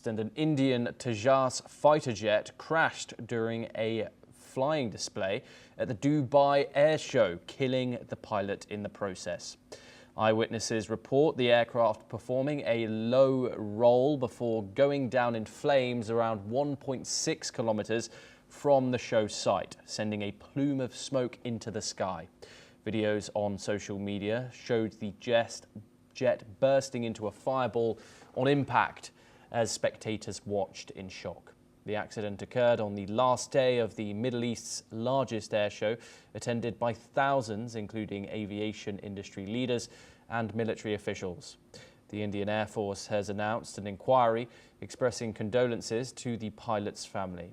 And an Indian Tejas fighter jet crashed during a flying display at the Dubai Airshow, killing the pilot in the process. Eyewitnesses report the aircraft performing a low roll before going down in flames around 1.6 kilometers from the show site, sending a plume of smoke into the sky. Videos on social media showed the jet bursting into a fireball on impact as spectators watched in shock. The accident occurred on the last day of the Middle East's largest airshow, attended by thousands, including aviation industry leaders and military officials. The Indian Air Force has announced an inquiry expressing condolences to the pilot's family.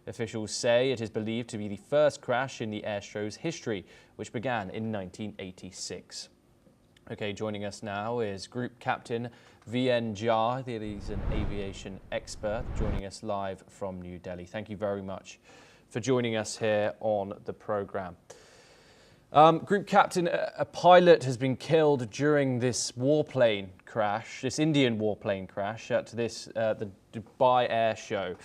Officials say it is believed to be the first crash in the airshow's history, which began in 1986. Okay, joining us now is Group Captain VN Jha. He's an aviation expert, joining us live from New Delhi. Thank you very much for joining us here on the programme. Group Captain, a pilot has been killed during this warplane crash, this Indian warplane crash at the Dubai Airshow.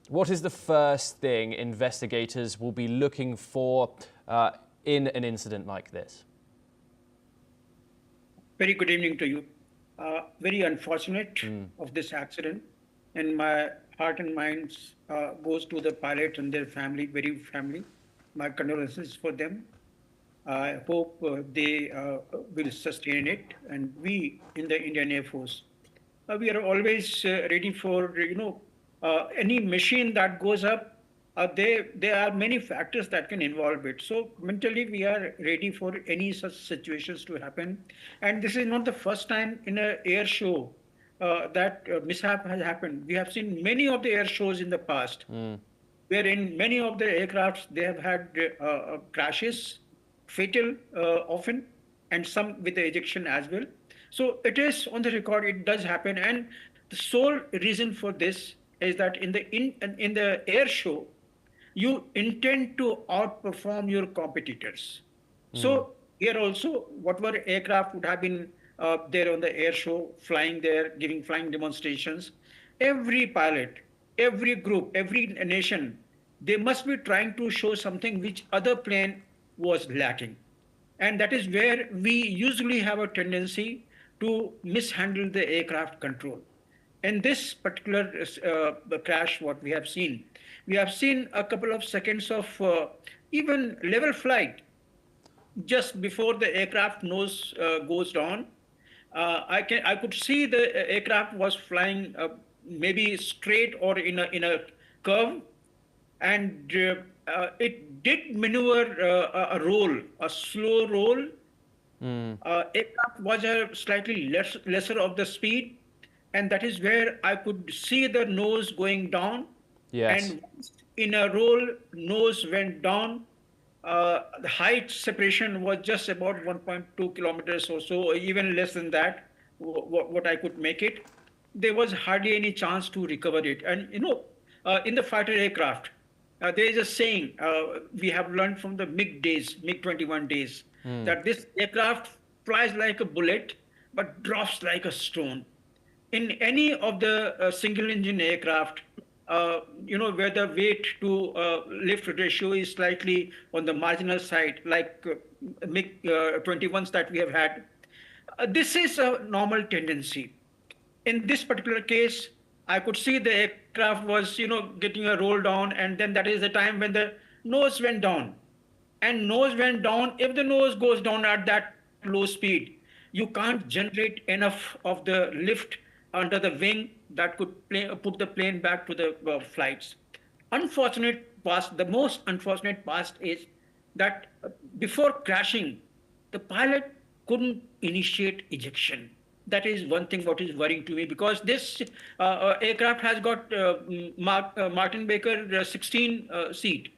What is the first thing investigators will be looking for in an incident like this? Very good evening to you. Very unfortunate of this accident, and my heart and mind goes to the pilot and their family, very family. My condolences for them. I hope they will sustain it, and we in the Indian Air Force, we are always ready for any machine that goes up. There are many factors that can involve it. So mentally, we are ready for any such situations to happen. And this is not the first time in an air show that mishap has happened. We have seen many of the air shows in the past, wherein many of the aircrafts, they have had crashes, fatal often, and some with the ejection as well. So it is on the record, it does happen. And the sole reason for this is that in the air show, you intend to outperform your competitors. So here also, whatever aircraft would have been there on the air show, flying there, giving flying demonstrations, every pilot, every group, every nation, they must be trying to show something which other plane was lacking. And that is where we usually have a tendency to mishandle the aircraft control. In this particular crash, what we have seen a couple of seconds of even level flight just before the aircraft nose goes down. I could see the aircraft was flying maybe straight or in a curve, and it did maneuver a roll, a slow roll. Aircraft was a slightly lesser of the speed. And that is where I could see the nose going down. Yes. And in a roll, nose went down. The height separation was just about 1.2 kilometers or so, even less than that, what I could make it. There was hardly any chance to recover it. And, in the fighter aircraft, there is a saying we have learned from the MiG-21 days, that this aircraft flies like a bullet, but drops like a stone. In any of the single engine aircraft, where the weight to lift ratio is slightly on the marginal side, like MiG-21s that we have had, this is a normal tendency. In this particular case, I could see the aircraft was, getting a roll down, and then that is the time when the nose went down. And nose went down, if the nose goes down at that low speed, you can't generate enough of the lift under the wing that could put the plane back to the flights. The most unfortunate part is that before crashing, the pilot couldn't initiate ejection. That is one thing what is worrying to me, because this aircraft has got Martin Baker 16 seat,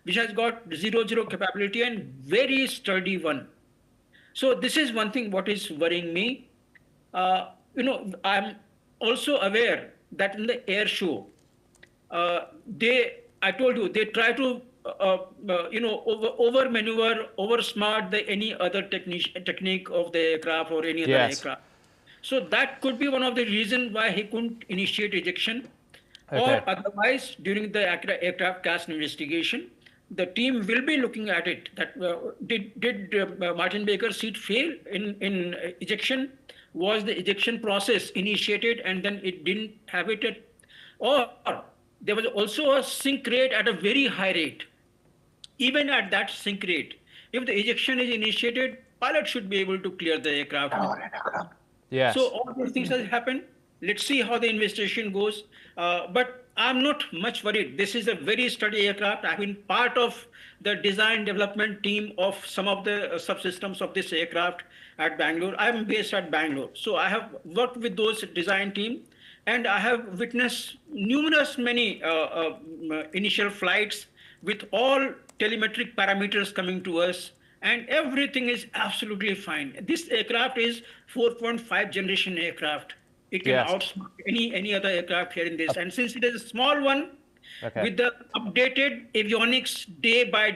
which has got 0-0 capability and very sturdy one. So this is one thing what is worrying me. I'm also aware that in the air show, I told you, they try to, over maneuver, over smart any other technique of the aircraft or any other aircraft. So that could be one of the reasons why he couldn't initiate ejection. Okay. Or otherwise, during the aircraft crash investigation, the team will be looking at it. That did Martin Baker's seat fail in ejection? Was the ejection process initiated and then it didn't have it at, or there was also a sink rate at a very high rate. Even at that sink rate, if the ejection is initiated, pilot should be able to clear the aircraft. Yes. So all these things has happened. Let's see how the investigation goes. But I'm not much worried. This is a very sturdy aircraft. I've been part of the design development team of some of the subsystems of this aircraft at Bangalore. I'm based at Bangalore. So I have worked with those design team, and I have witnessed many initial flights with all telemetric parameters coming to us, and everything is absolutely fine. This aircraft is 4.5 generation aircraft. It can Yes. outsmart any other aircraft here in this. And since it is a small one, Okay. with the updated avionics day by day,